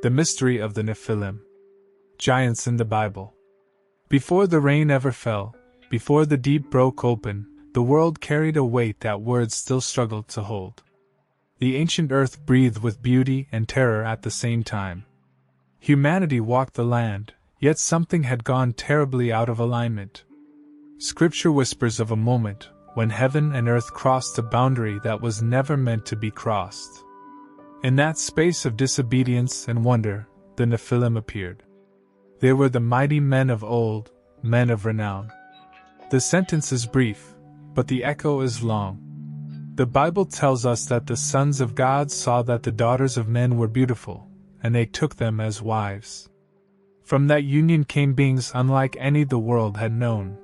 The mystery of the Nephilim. Giants in the Bible. Before the rain ever fell, before the deep broke open, the world carried a weight that words still struggled to hold. The ancient earth breathed with beauty and terror at the same time. Humanity walked the land, yet something had gone terribly out of alignment. Scripture whispers of a moment when heaven and earth crossed a boundary that was never meant to be crossed. In that space of disobedience and wonder, the Nephilim appeared. They were the mighty men of old, men of renown. The sentence is brief, but the echo is long. The Bible tells us that the sons of God saw that the daughters of men were beautiful, and they took them as wives. From that union came beings unlike any the world had known.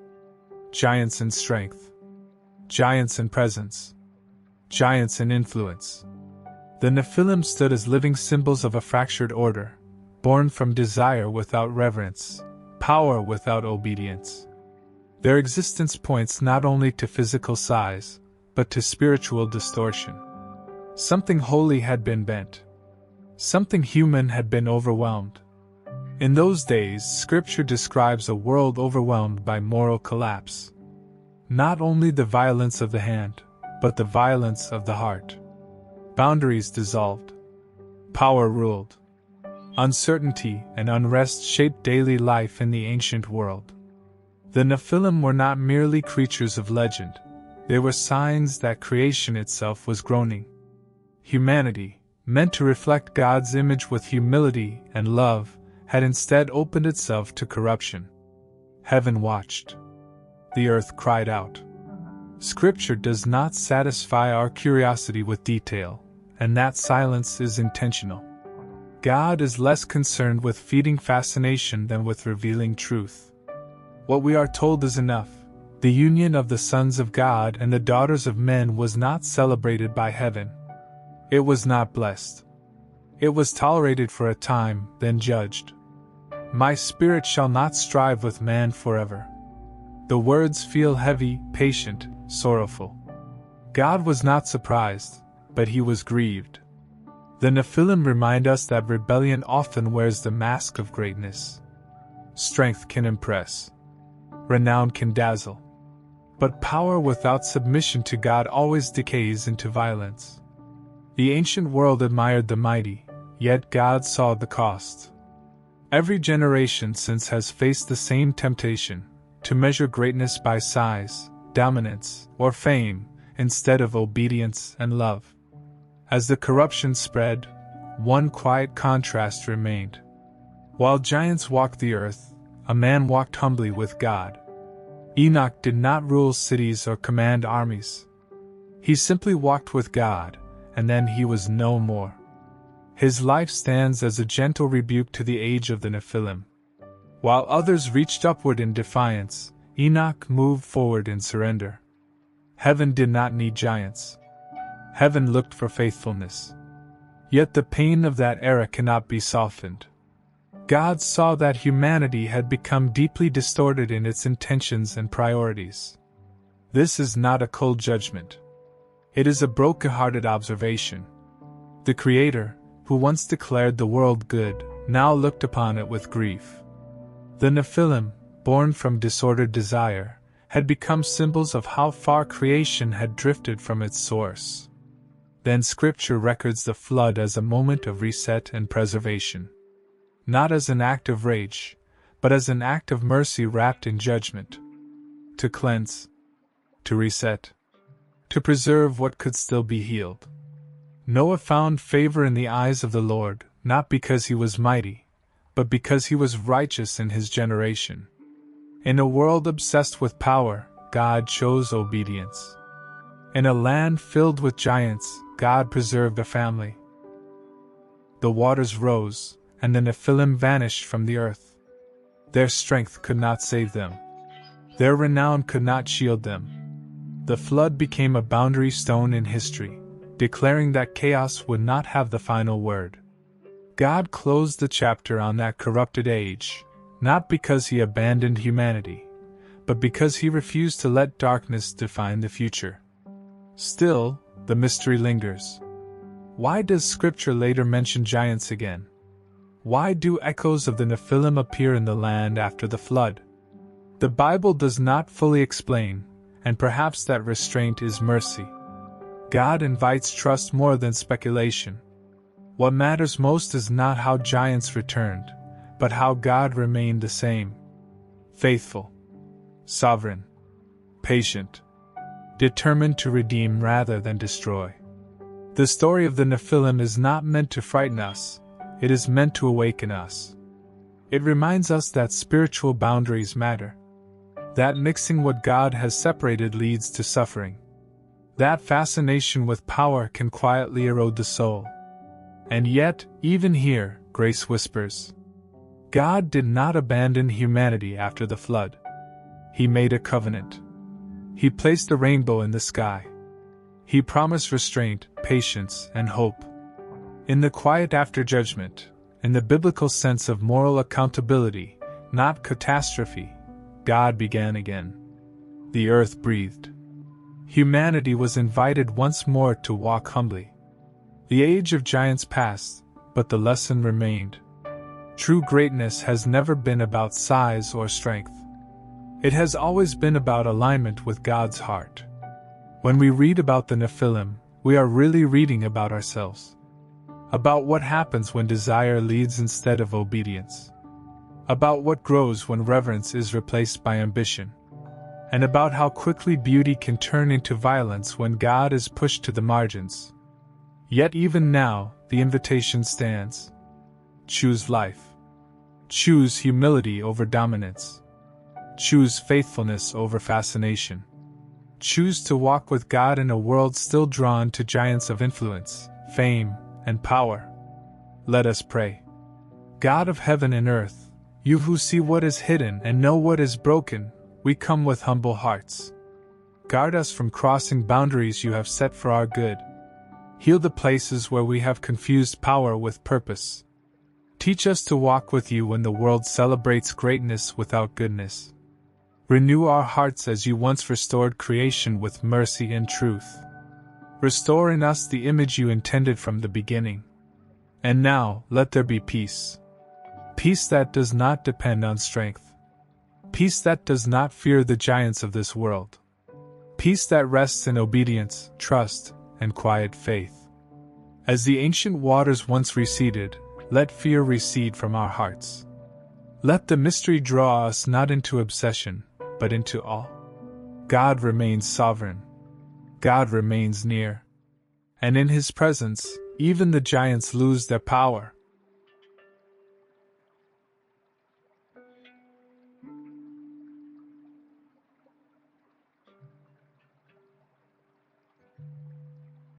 Giants in strength. Giants in presence. Giants in influence. The Nephilim stood as living symbols of a fractured order, born from desire without reverence, power without obedience. Their existence points not only to physical size, but to spiritual distortion. Something holy had been bent. Something human had been overwhelmed. In those days, Scripture describes a world overwhelmed by moral collapse. Not only the violence of the hand, but the violence of the heart. Boundaries dissolved. Power ruled. Uncertainty and unrest shaped daily life in the ancient world. The Nephilim were not merely creatures of legend, they were signs that creation itself was groaning. Humanity, meant to reflect God's image with humility and love, had instead opened itself to corruption. Heaven watched. The earth cried out. Scripture does not satisfy our curiosity with detail, and that silence is intentional. God is less concerned with feeding fascination than with revealing truth. What we are told is enough. The union of the sons of God and the daughters of men was not celebrated by heaven. It was not blessed. It was tolerated for a time, then judged. My spirit shall not strive with man forever. The words feel heavy, patient, sorrowful. God was not surprised, but he was grieved. The Nephilim remind us that rebellion often wears the mask of greatness. Strength can impress. Renown can dazzle. But power without submission to God always decays into violence. The ancient world admired the mighty, yet God saw the cost. Every generation since has faced the same temptation, to measure greatness by size, dominance, or fame, instead of obedience and love. As the corruption spread, one quiet contrast remained. While giants walked the earth, a man walked humbly with God. Enoch did not rule cities or command armies. He simply walked with God, and then he was no more. His life stands as a gentle rebuke to the age of the Nephilim. While others reached upward in defiance, Enoch moved forward in surrender. Heaven did not need giants. Heaven looked for faithfulness. Yet the pain of that era cannot be softened. God saw that humanity had become deeply distorted in its intentions and priorities. This is not a cold judgment. It is a broken-hearted observation. The Creator, who once declared the world good, now looked upon it with grief. The Nephilim, born from disordered desire, had become symbols of how far creation had drifted from its source. Then Scripture records the flood as a moment of reset and preservation. Not as an act of rage, but as an act of mercy wrapped in judgment. To cleanse, to reset, to preserve what could still be healed. Noah found favor in the eyes of the Lord, not because he was mighty, but because he was righteous in his generation. In a world obsessed with power, God chose obedience. In a land filled with giants, God preserved a family. The waters rose, and the Nephilim vanished from the earth. Their strength could not save them. Their renown could not shield them. The flood became a boundary stone in history, declaring that chaos would not have the final word. God closed the chapter on that corrupted age, not because he abandoned humanity, but because he refused to let darkness define the future. Still, the mystery lingers. Why does Scripture later mention giants again? Why do echoes of the Nephilim appear in the land after the flood? The Bible does not fully explain, and perhaps that restraint is mercy. God invites trust more than speculation. What matters most is not how giants returned, but how God remained the same. Faithful, sovereign, patient, determined to redeem rather than destroy. The story of the Nephilim is not meant to frighten us, it is meant to awaken us. It reminds us that spiritual boundaries matter. That mixing what God has separated leads to suffering. That fascination with power can quietly erode the soul. And yet, even here, grace whispers. God did not abandon humanity after the flood. He made a covenant. He placed a rainbow in the sky. He promised restraint, patience, and hope. In the quiet after judgment, in the biblical sense of moral accountability, not catastrophe, God began again. The earth breathed. Humanity was invited once more to walk humbly. The age of giants passed, but the lesson remained. True greatness has never been about size or strength. It has always been about alignment with God's heart. When we read about the Nephilim, we are really reading about ourselves. About what happens when desire leads instead of obedience. About what grows when reverence is replaced by ambition. And about how quickly beauty can turn into violence when God is pushed to the margins. Yet even now, the invitation stands. Choose life. Choose humility over dominance. Choose faithfulness over fascination. Choose to walk with God in a world still drawn to giants of influence, fame, and power. Let us pray. God of heaven and earth, you who see what is hidden and know what is broken, we come with humble hearts. Guard us from crossing boundaries you have set for our good. Heal the places where we have confused power with purpose. Teach us to walk with you when the world celebrates greatness without goodness. Renew our hearts as you once restored creation with mercy and truth. Restore in us the image you intended from the beginning. And now, let there be peace. Peace that does not depend on strength. Peace that does not fear the giants of this world. Peace that rests in obedience, trust, and quiet faith. As the ancient waters once receded, let fear recede from our hearts. Let the mystery draw us not into obsession, but into awe. God remains sovereign. God remains near. And in His presence, even the giants lose their power.